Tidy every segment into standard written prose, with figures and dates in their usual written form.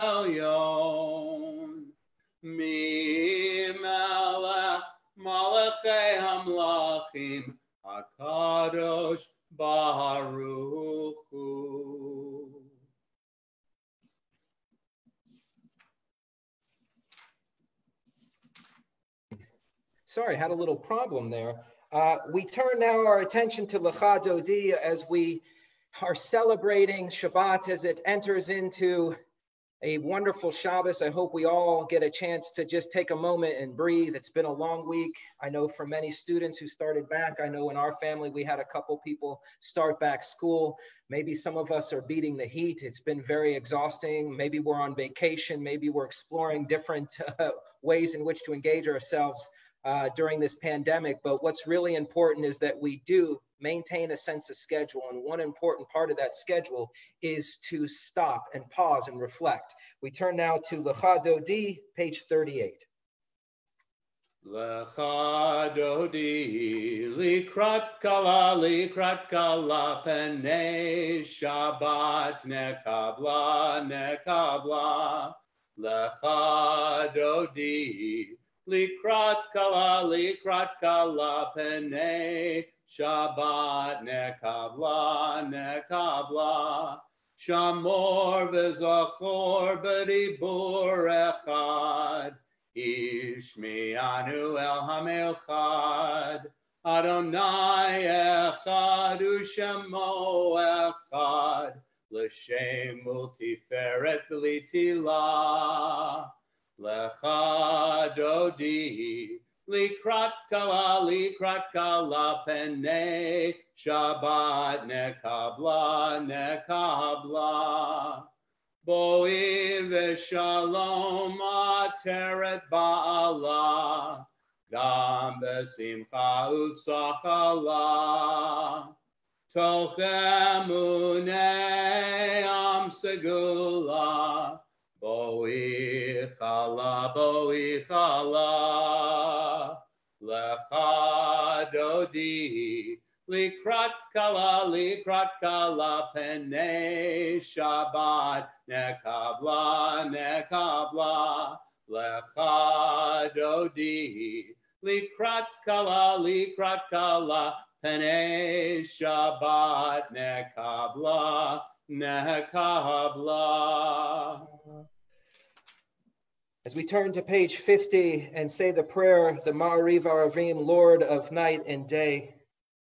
Elyon. Mi melech malachei hamlachim HaKadosh Baruch Hu. Sorry, had a little problem there. We turn now our attention to Lecha Dodi as we are celebrating Shabbat as it enters into a wonderful Shabbos. I hope we all get a chance to just take a moment and breathe. It's been a long week. I know for many students who started back, I know in our family, we had a couple people start back school. Maybe some of us are beating the heat. It's been very exhausting. Maybe we're on vacation. Maybe we're exploring different ways in which to engage ourselves during this pandemic. But what's really important is that we do maintain a sense of schedule. And one important part of that schedule is to stop and pause and reflect. We turn now to Lecha Dodi, page 38. Lecha Dodi, likrat kala, penei Shabbat, nekabla. Lecha Dodi, likrat kala, penei Shabbat, nekabla. Shamor v'zakor b'dibur echad. Ishmi'anu el hamilchad. Adonai echad u'shemo echad. L'shem multiferet l'tila. Lecha Dodi. Likrat kala, penei Shabbat, nekabla. Boi v'shalom ateret ba'ala, gam b'simcha u'sachala. Tochem unei am segula, boi chala. Lecha Dodi, likrat kala, penei Shabbat, nekabla. Lecha Dodi, likrat kala, penei Shabbat, nekabla. As we turn to page 50 and say the prayer, the Ma'ariv Aravim, Lord of night and day,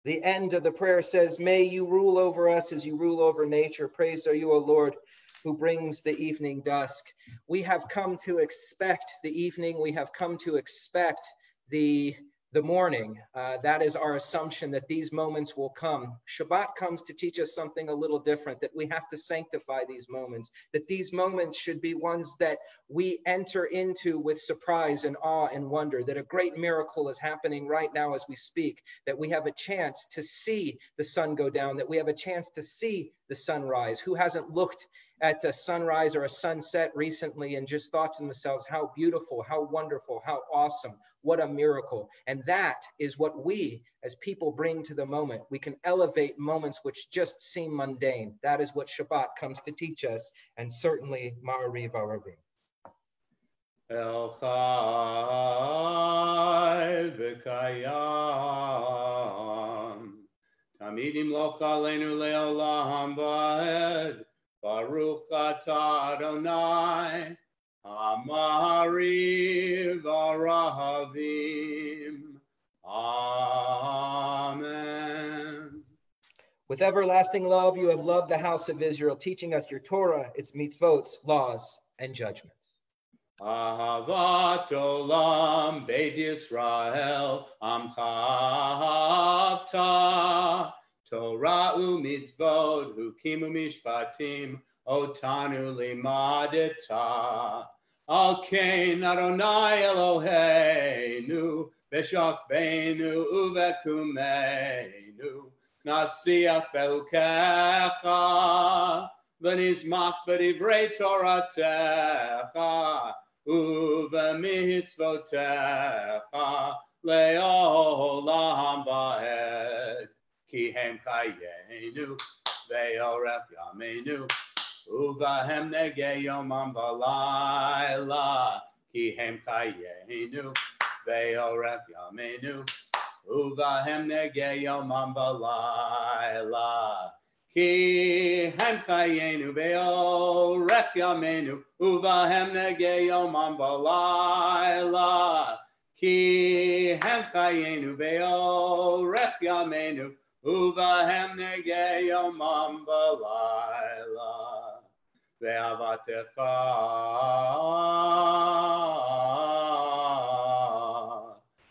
the end of the prayer says, may you rule over us as you rule over nature. Praised are you, O Lord, who brings the evening dusk. We have come to expect the evening. We have come to expect the morning. That is our assumption that these moments will come. Shabbat comes to teach us something a little different, that we have to sanctify these moments, that these moments should be ones that we enter into with surprise and awe and wonder, that a great miracle is happening right now as we speak, that we have a chance to see the sun go down, that we have a chance to see the sunrise. Who hasn't looked at a sunrise or a sunset recently and just thought to themselves, how beautiful, how wonderful, how awesome, what a miracle. And that is what we as people bring to the moment. We can elevate moments which just seem mundane. That is what Shabbat comes to teach us, and certainly Ma'ariv Aravim. El Chai v'Kayam Tamidim Loch Aleinu Le'olam Va'ed Baruch Atah Adonai Ha'Ma'ariv Aravim. Amen. With everlasting love, you have loved the house of Israel, teaching us your Torah, its mitzvot, laws, and judgments. Ahavat Olam Beit Yisrael Amcha Avta Torah u'mitzvot hukim u'mishpatim otanu limadeta Al kein Adonai Eloheinu b'shakbeinu u'vekumeinu nasiach behukecha v'nizmach b'divrei Toratecha u'v'mitzvotecha le'olam va'ed ki hem chayenu ve'orech yameinu Uvahem nege yomam v'layla, ki hem chayenu, ve'orech yamenu. Uvahem nege yomam v'layla, ki hem chayenu, ve'orech yamenu. Uvahem nege yomam v'layla, ki hem chayenu, ve'orech yamenu. Uvahem nege yomam v'layla, ve'avatecha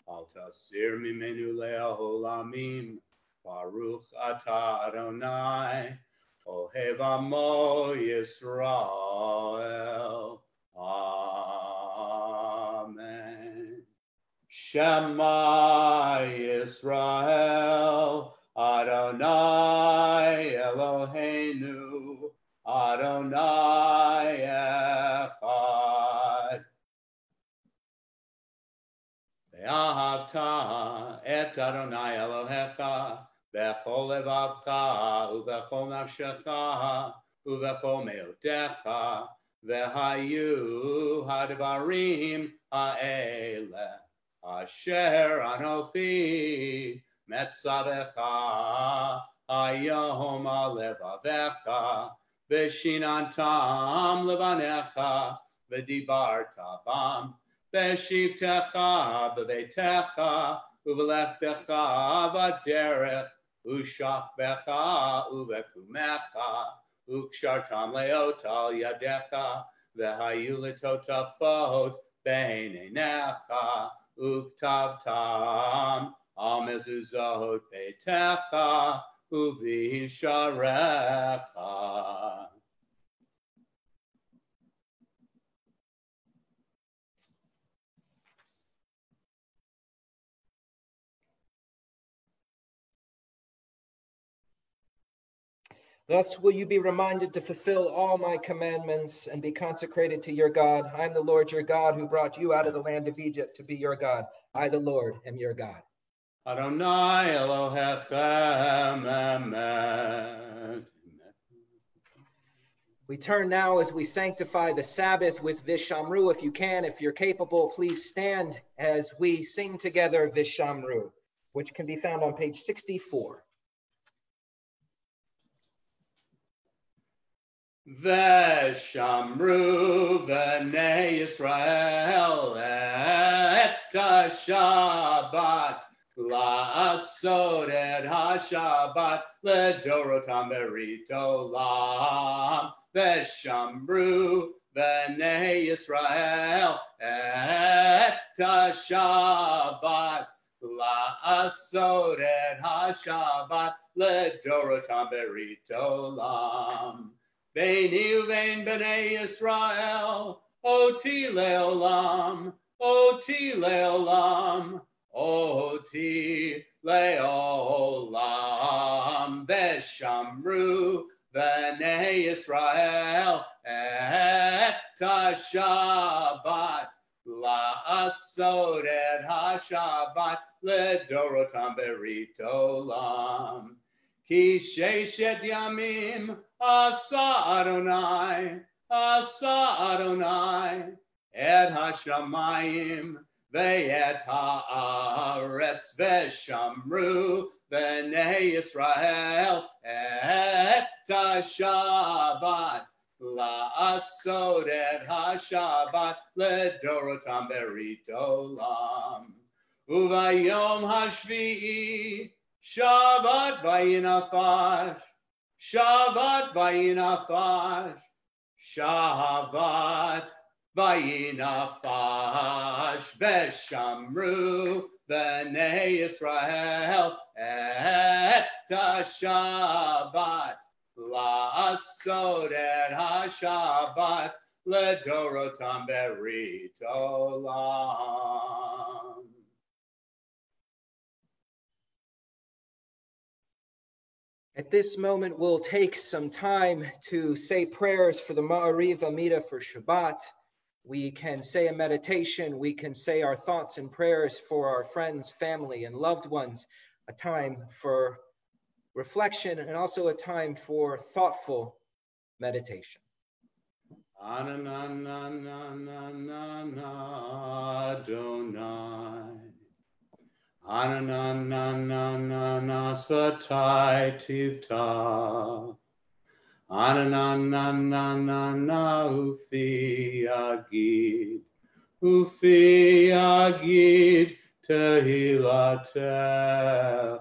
al tasir mimenu le'olamim, Baruch atah Adonai, ohev amo Yisrael. Amen. Shema Yisrael, Adonai Eloheinu, Adonai Echad. Ve'ahavta et Adonai Elohecha, bechol levavcha, ubechol nafshecha, ubechol meotecha, ve'hayu hadvarim ha'eleh, asher anochi metzavecha hayom alevavecha v'shinantam levanecha v'dibarta bam v'shivtecha b'beitecha u'v'lechtecha v'derech u'shachbecha u'v'kumecha u'kshartam leotal yadecha v'hayu letotafot b'eineinecha u'ktavtam al mezuzot beitecha u'v'hisharecha. Thus will you be reminded to fulfill all my commandments and be consecrated to your God. I am the Lord your God who brought you out of the land of Egypt to be your God. I, the Lord, am your God. Adonai Elohechem emet. We turn now as we sanctify the Sabbath with Vishamru. If you can, if you're capable, please stand as we sing together Vishamru, which can be found on page 64. Veshamru b'nei Yisrael et ha-Shabbat, la'asod et ha-Shabbat ledorotam berit olam. Veshamru b'nei Yisrael et ha-Shabbat, la'asod et ha-Shabbat ledorotam berit olam. Beini uvein b'nei Yisrael, oti leolam, oti leolam, oti leolam. Veshamru b'nei Yisrael et ha-Shabbat, la'asod et ha-Shabbat ledorotam berit olam. Ki sheshet yamim asa Adonai et hashamayim ve'et haaretz veshamru b'nei Yisrael et ha-Shabbat, la'asod et ha-Shabbat ledorotam berit olam. Uvayom hashvi'i Shabbat vayinafash, Shabbat vayinafash, Shabbat vayinafash, veshamru b'nei Yisrael et ha-Shabbat, la'asod et ha-Shabbat ledorotam berit olam. At this moment, we'll take some time to say prayers for the Ma'ariv Amida for Shabbat. We can say a meditation. We can say our thoughts and prayers for our friends, family, and loved ones. A time for reflection and also a time for thoughtful meditation. Anananananana Adonai. Anananananana Satai Tivta. Ananananana Ufi Agid. Ufi Agid Tehilatecha.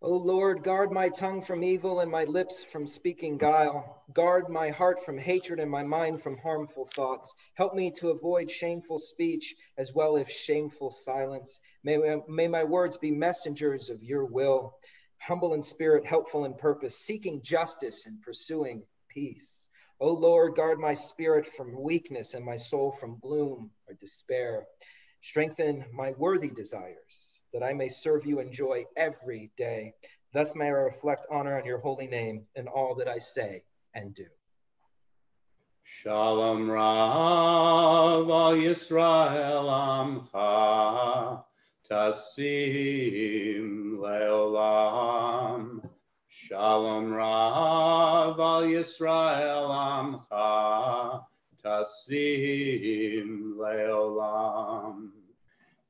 O Lord, guard my tongue from evil and my lips from speaking guile. Guard my heart from hatred and my mind from harmful thoughts. Help me to avoid shameful speech as well as shameful silence. May my words be messengers of your will, humble in spirit, helpful in purpose, seeking justice and pursuing peace. O Lord, guard my spirit from weakness and my soul from gloom or despair. Strengthen my worthy desires, that I may serve you in joy every day. Thus may I reflect honor on your holy name in all that I say and do. Shalom Rav al Yisrael Amcha Tasim Leolam. Shalom Rav al Yisrael Amcha Tasim Leolam.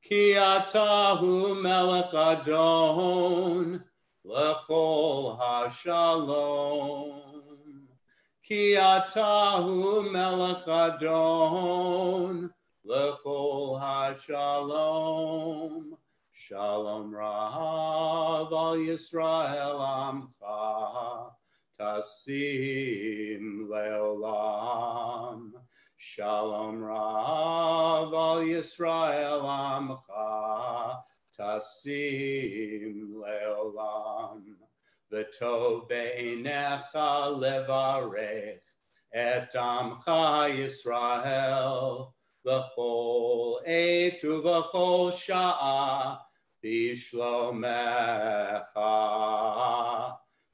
Ki atahu melech adon lechol hashalom. Ki atahu melech adon lechol hashalom. Shalom Rav al Yisrael Amcha Tasim Leolam. Shalom Rav al Yisrael Amcha Tasim Leolam. V'tov beinecha levarech et Amcha Yisrael v'chol et uv'chol sha'a bishlomecha.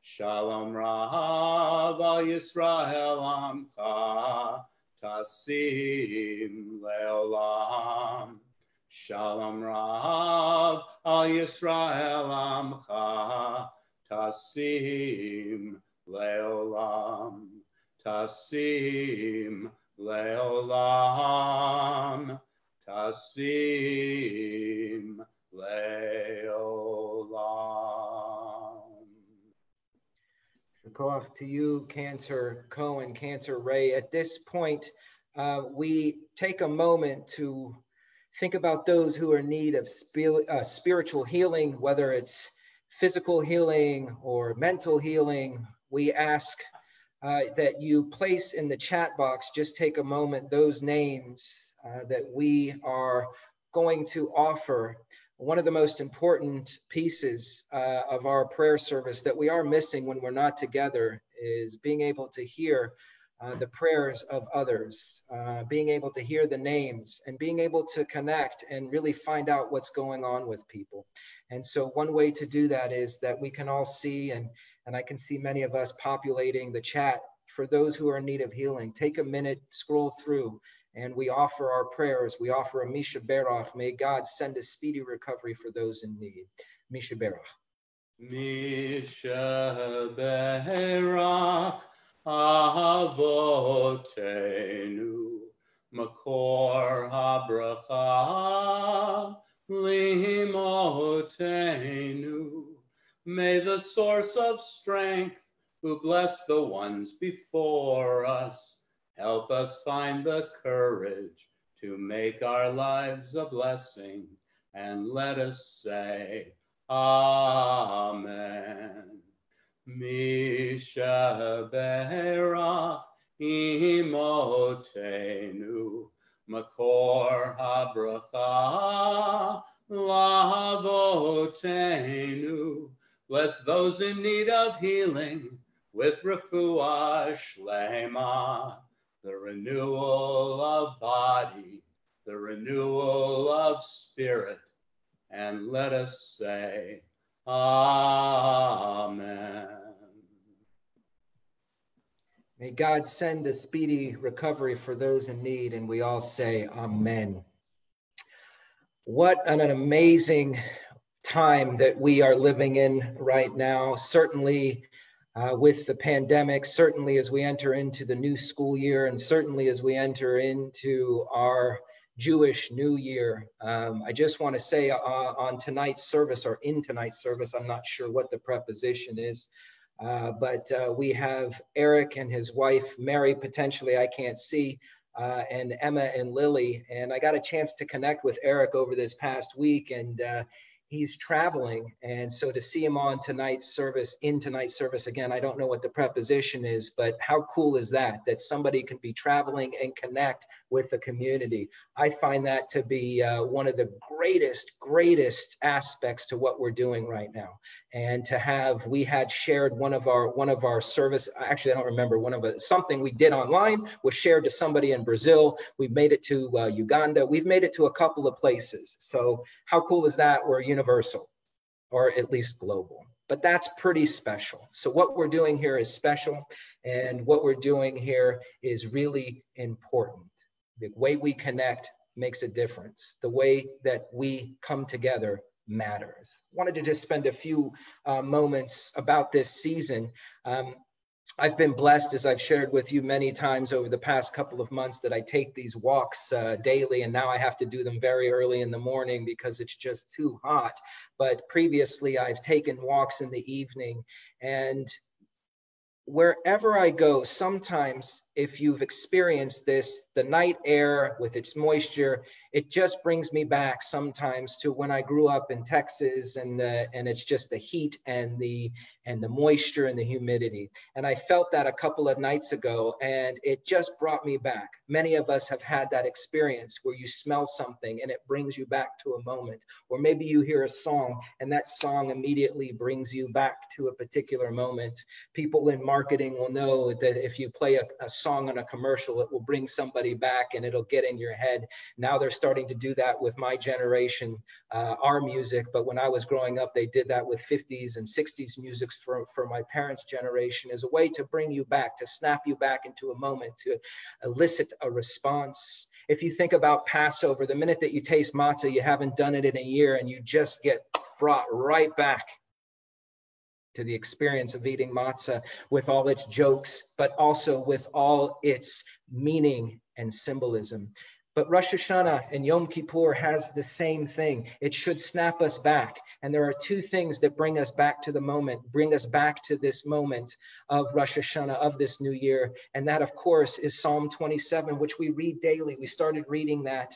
Shalom Rav al Yisrael Amcha Tasim Leolam. Shalom Rav al Yisrael Amcha Tasim Leolam. Tasim Leolam. Tasim Leolam. Off to you, Cantor Cohen, Cantor Ray. At this point, we take a moment to think about those who are in need of spiritual healing, whether it's physical healing or mental healing. We ask that you place in the chat box, just take a moment, those names that we are going to offer. One of the most important pieces of our prayer service that we are missing when we're not together is being able to hear the prayers of others, being able to hear the names and being able to connect and really find out what's going on with people. And so one way to do that is that we can all see, and I can see many of us populating the chat for those who are in need of healing. Take a minute, scroll through, and we offer our prayers. We offer a Misha Berach. May God send a speedy recovery for those in need. Misha Berach. Misha Berach Avotenu Makor HaBracha Limotenu. May the source of strength, who bless the ones before us, help us find the courage to make our lives a blessing, and let us say, Amen. Misha Berach Imotenu Makor HaBracha Lavotenu. Bless those in need of healing with refuah shlema. the renewal of body, the renewal of spirit, and let us say, Amen. May God send a speedy recovery for those in need, and we all say, Amen. What an amazing time that we are living in right now, certainly with the pandemic, certainly as we enter into the new school year, and certainly as we enter into our Jewish New Year. I just want to say on tonight's service, or in tonight's service, I'm not sure what the preposition is, but we have Eric and his wife, Mary, potentially, I can't see, and Emma and Lily. And I got a chance to connect with Eric over this past week, and he's traveling. And so to see him on tonight's service, in tonight's service, again, I don't know what the preposition is, but how cool is that, that somebody can be traveling and connect with the community. I find that to be one of the greatest aspects to what we're doing right now. And to have, we had shared one of our service, actually I don't remember, something we did online was shared to somebody in Brazil. We've made it to Uganda. We've made it to a couple of places. So how cool is that? We're universal, or at least global. But that's pretty special. So what we're doing here is special, and what we're doing here is really important. The way we connect makes a difference. The way that we come together matters. I wanted to just spend a few moments about this season. I've been blessed, as I've shared with you many times over the past couple of months, that I take these walks daily, and now I have to do them very early in the morning because it's just too hot. But previously I've taken walks in the evening, and wherever I go, sometimes if you've experienced this, the night air with its moisture, it just brings me back sometimes to when I grew up in Texas, and it's just the heat and the moisture and the humidity. And I felt that a couple of nights ago, and it just brought me back. Many of us have had that experience where you smell something and it brings you back to a moment, or maybe you hear a song and that song immediately brings you back to a particular moment. People in marketing will know that if you play a song on a commercial, it will bring somebody back and it'll get in your head. Now they're starting to do that with my generation, our music. But when I was growing up, they did that with 50s and 60s music for my parents' generation, as a way to bring you back, to snap you back into a moment, to elicit a response. If you think about Passover, the minute that you taste matzah, you haven't done it in a year, and you just get brought right back to the experience of eating matzah, with all its jokes, but also with all its meaning and symbolism. But Rosh Hashanah and Yom Kippur has the same thing. It should snap us back. And there are two things that bring us back to the moment, bring us back to this moment of Rosh Hashanah, of this new year. And that, of course, is Psalm 27, which we read daily. We started reading that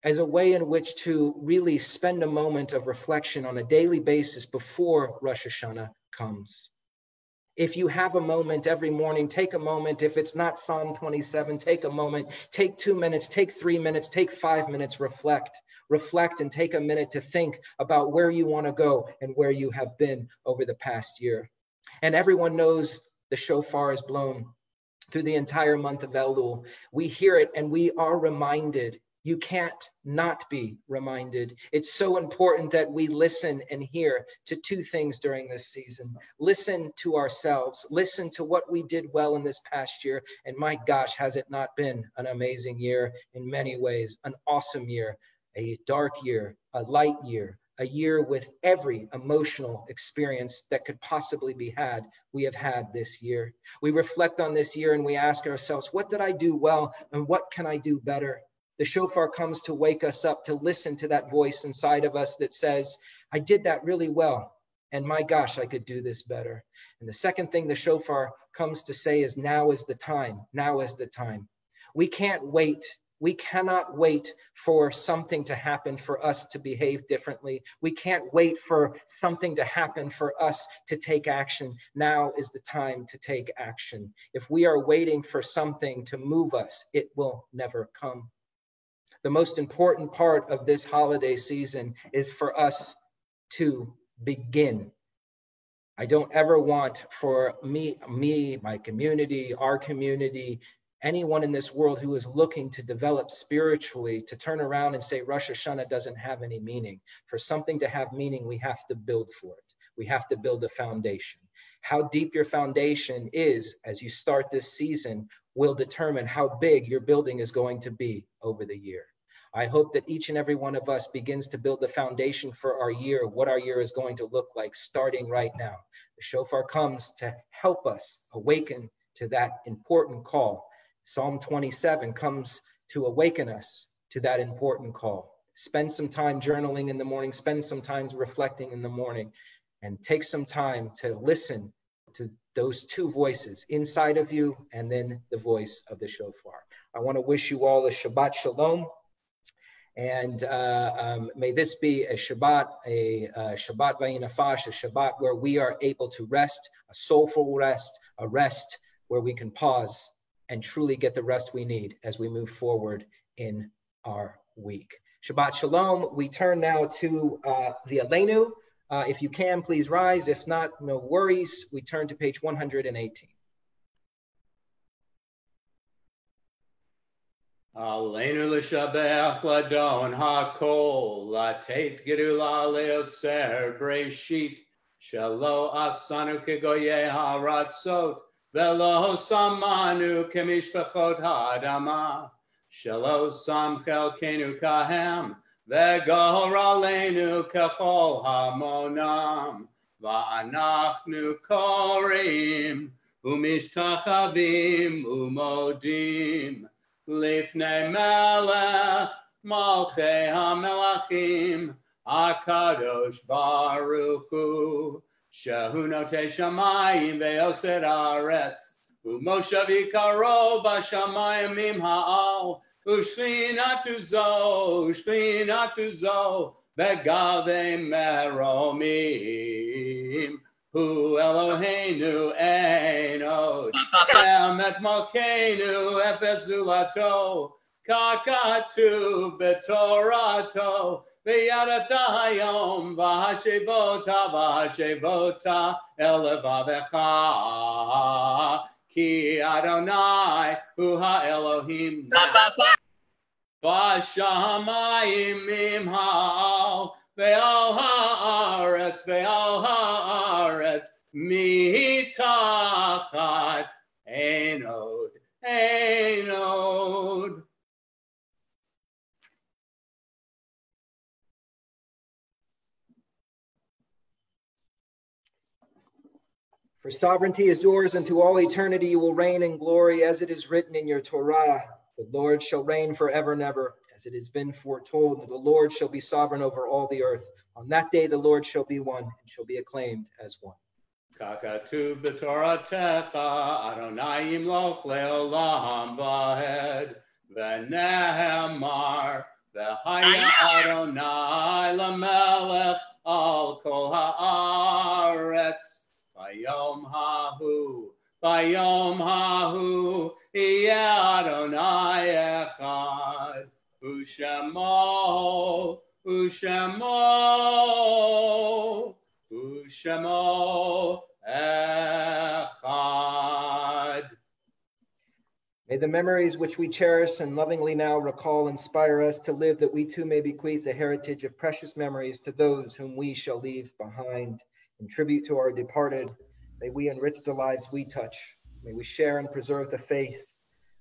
as a way in which to really spend a moment of reflection on a daily basis before Rosh Hashanah comes. If you have a moment every morning, take a moment. If it's not Psalm 27, take a moment, take 2 minutes, take 3 minutes, take 5 minutes, reflect and take a minute to think about where you want to go and where you have been over the past year. And everyone knows the shofar is blown through the entire month of Elul. We hear it and we are reminded. You can't not be reminded. It's so important that we listen and hear to two things during this season. Listen to ourselves. Listen to what we did well in this past year. And my gosh, has it not been an amazing year in many ways, an awesome year, a dark year, a light year, a year with every emotional experience that could possibly be had, we have had this year. We reflect on this year and we ask ourselves, what did I do well and what can I do better? The shofar comes to wake us up, to listen to that voice inside of us that says, I did that really well. And my gosh, I could do this better. And the second thing the shofar comes to say is, now is the time. Now is the time. We can't wait. We cannot wait for something to happen for us to behave differently. We can't wait for something to happen for us to take action. Now is the time to take action. If we are waiting for something to move us, it will never come. The most important part of this holiday season is for us to begin. I don't ever want for me, my community, our community, anyone in this world who is looking to develop spiritually, to turn around and say Rosh Hashanah doesn't have any meaning. For something to have meaning, we have to build for it. We have to build a foundation. How deep your foundation is as you start this season will determine how big your building is going to be over the year. I hope that each and every one of us begins to build the foundation for our year, what our year is going to look like starting right now. The shofar comes to help us awaken to that important call. Psalm 27 comes to awaken us to that important call. Spend some time journaling in the morning, spend some time reflecting in the morning, and take some time to listen to those two voices inside of you and then the voice of the shofar. I want to wish you all a Shabbat Shalom. And may this be a Shabbat Vayinafash, a Shabbat where we are able to rest, a soulful rest, a rest where we can pause and truly get the rest we need as we move forward in our week. Shabbat Shalom. We turn now to the Aleinu. If you can, please rise. If not, no worries. We turn to page 118. Aleinu l'shabeach ladon hakol, latet gedula leotzer breshit, shelo asanu kegoye haratzot, velo samanu kemishpachot ha'adama, shelo sam chelkenu kahem, vegor aleinu kechol hamonam, va'anachnu korim, umishtachavim umodim, Lifnei melech, malchei hamelachim, HaKadosh Baruch Hu, shehu notei shamayim ve'oser haaretz, u'moshav yikaro b'shamayim ha'al, u'shlinatu zo, begavei meromim. Hu Eloheinu ein od, Emet Malkeinu epes zulato, kakatu betorato, v'yadata hayom v'hashevota elevavecha, ki Adonai hu ha'Elohim v'shamayim imhal, ve'al haaretz, mitachat ein od. For sovereignty is yours, and to all eternity you will reign in glory, as it is written in your Torah. The Lord shall reign forever and ever, as it has been foretold. The Lord shall be sovereign over all the earth. On that day the Lord shall be one, and shall be acclaimed as one. Kakatuv b'toratecha, Adonai yimloch leolam v'hed, v'nehemar, v'haya Adonai lamelech al kol haaretz, v'yom hahu, yeh Adonai echad, u'shemo echad. May the memories which we cherish and lovingly now recall inspire us to live, that we too may bequeath the heritage of precious memories to those whom we shall leave behind. In tribute to our departed, may we enrich the lives we touch. May we share and preserve the faith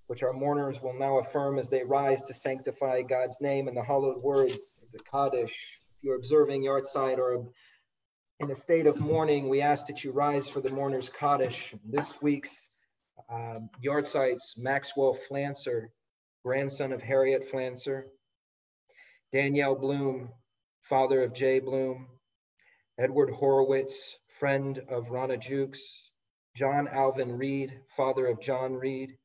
which our mourners will now affirm as they rise to sanctify God's name in the hallowed words of the Kaddish. If you're observing Yartzeit or in a state of mourning, we ask that you rise for the mourner's Kaddish. This week's Yartzeit's Maxwell Flancer, grandson of Harriet Flancer, Danielle Bloom, father of Jay Bloom, Edward Horowitz, friend of Rana Jukes, John Alvin Reed, father of John Reed,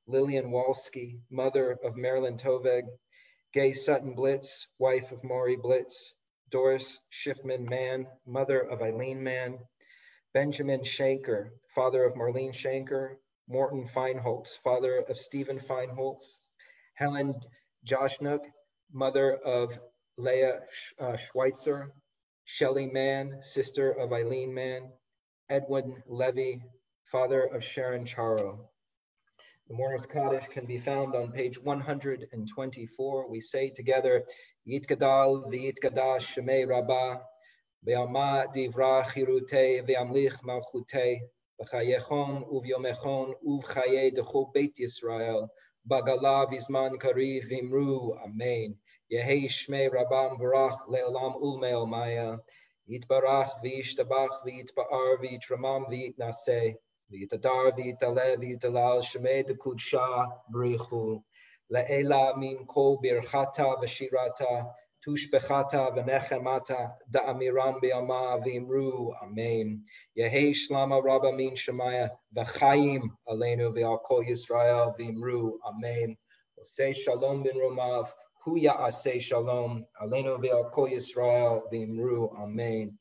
Lillian Walski, mother of Marilyn Toveg, Gay Sutton Blitz, wife of Maury Blitz, Doris Schiffman Mann, mother of Eileen Mann, Benjamin Shanker, father of Marlene Shanker, Morton Feinholtz, father of Stephen Feinholtz, Helen Joshnook, mother of Leah Schweitzer, Shelley Mann, sister of Eileen Mann, Edwin Levy, father of Sharon Charo. The Mourner's Kaddish can be found on page 124. We say together, Yitgadal v'yitgadash Shemei Rabbah, ve'ama divra chirutei ve'amlich malchutei, v'chayechon uv'yomechon uv'chaye dechu Beit Yisrael, bagala v'zman kariv v'imru, amen. Yehei Shmei Rabbah v'rach le'olam ulmei maya, yitbarach v'yishtabach v'yitba'ar v'yitramam v'yitnaseh, V'yitadar v'yitale v'yitalal shemei dekudsha b'richu le'ela min kol birchata v'shirata tushbechata v'nechemata da'amiran b'yama v'imru amen. Yehei shlama rabba min shemaya v'chaim aleinu v'al kol Yisrael v'imru amen. Say shalom bin romav hu ya'aseh shalom aleinu v'al kol Yisrael v'imru amen.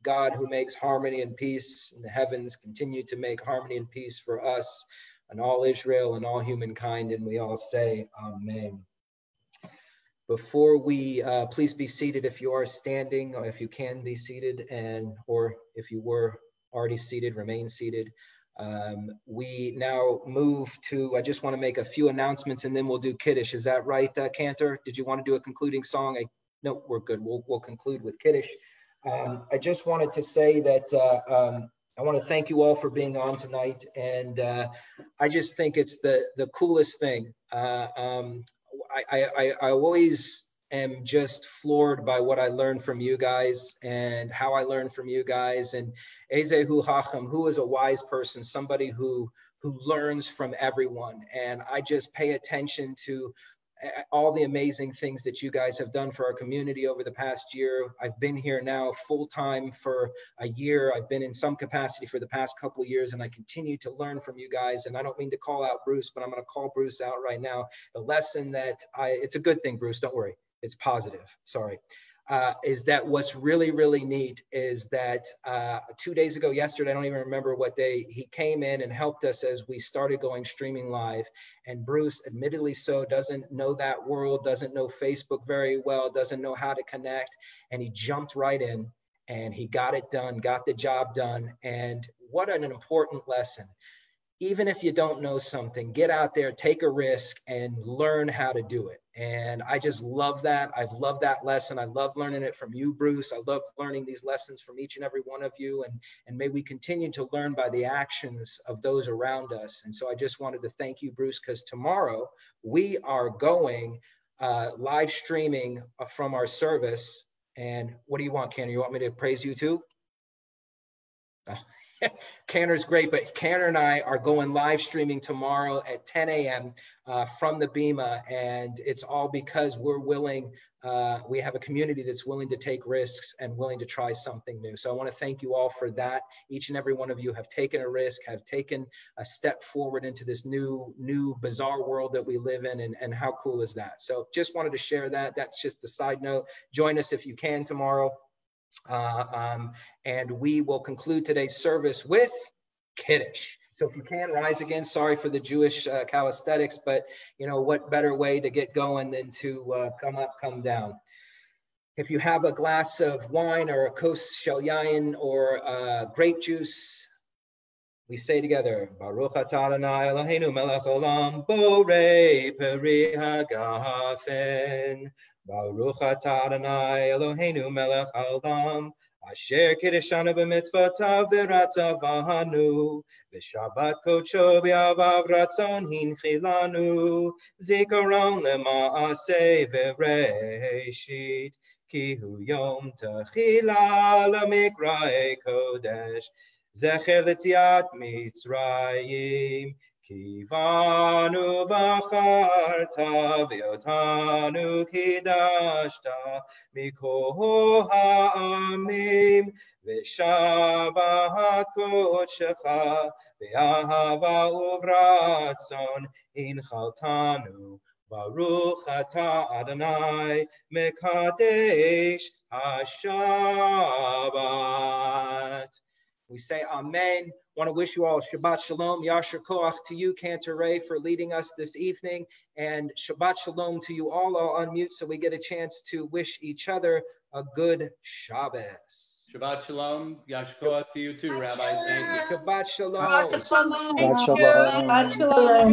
God, who makes harmony and peace in the heavens, continue to make harmony and peace for us and all Israel and all humankind. And we all say, amen. Before we, please be seated if you are standing, or if you can be seated, or if you were already seated, remain seated. We now move to, I just want to make a few announcements and then we'll do Kiddush. Is that right, Cantor? Did you want to do a concluding song? No, we're good. We'll conclude with Kiddush. I just wanted to say that I want to thank you all for being on tonight, and I just think it's the coolest thing. I always am just floored by what I learned from you guys and how I learned from you guys. And Ezehu Hacham, who is a wise person, somebody who learns from everyone, and I just pay attention to all the amazing things that you guys have done for our community over the past year. I've been here now full-time for a year. I've been in some capacity for the past couple of years, and I continue to learn from you guys. And I don't mean to call out Bruce, but I'm going to call Bruce out right now. The lesson that it's a good thing, Bruce, don't worry. It's positive, sorry. Is that what's really, really neat is that 2 days ago, yesterday, I don't even remember what day, he came in and helped us as we started going streaming live. And Bruce, admittedly so, doesn't know that world, doesn't know Facebook very well, doesn't know how to connect. And he jumped right in and he got it done, got the job done. And what an important lesson. Even if you don't know something, get out there, take a risk, and learn how to do it. And I just love that. I've loved that lesson. I love learning it from you, Bruce. I love learning these lessons from each and every one of you. And may we continue to learn by the actions of those around us. And so I just wanted to thank you, Bruce, because tomorrow we are going live streaming from our service. And what do you want, Cantor? You want me to praise you too? Cantor's great, but Cantor and I are going live streaming tomorrow at 10 a.m. From the Bima, and it's all because we're willing, we have a community that's willing to take risks and willing to try something new. So I want to thank you all for that. Each and every one of you have taken a risk, have taken a step forward into this new bizarre world that we live in, and how cool is that? So just wanted to share that. That's just a side note. Join us if you can tomorrow. And we will conclude today's service with Kiddush. So if you can, rise again. Sorry for the Jewish calisthenics, but you know, what better way to get going than to come up, come down. If you have a glass of wine or a kos shel yain or grape juice, we say together, Baruch atah Adonai Eloheinu melech olam borei peri hagafen. Baruch atah Adonai Eloheinu melech haolam asher kiddushanu b'mitzvotav v'ratzavanu v'shabbat kodsho b'avav ratzon hinchilanu zikaron lema'aseh v'reishit ki hu yom techila l'mikra'ei kodesh zecher l'tziat Mitzrayim Kivanu v'acharta v'yotanu kidashta mikol ha'amim v'shabbat kodshecha v'ahava uvratzon inchaltanu Baruch atah Adonai mekadesh hashabbat. We say amen. Want to wish you all Shabbat Shalom, Yasher Koach to you, Cantor Ray, for leading us this evening, and Shabbat Shalom to you all. I'll unmute so we get a chance to wish each other a good Shabbos. Shabbat Shalom, Yasher Koach to you too, Rabbi. Thank you. Shabbat Shalom. Shabbat Shalom. Shabbat Shalom.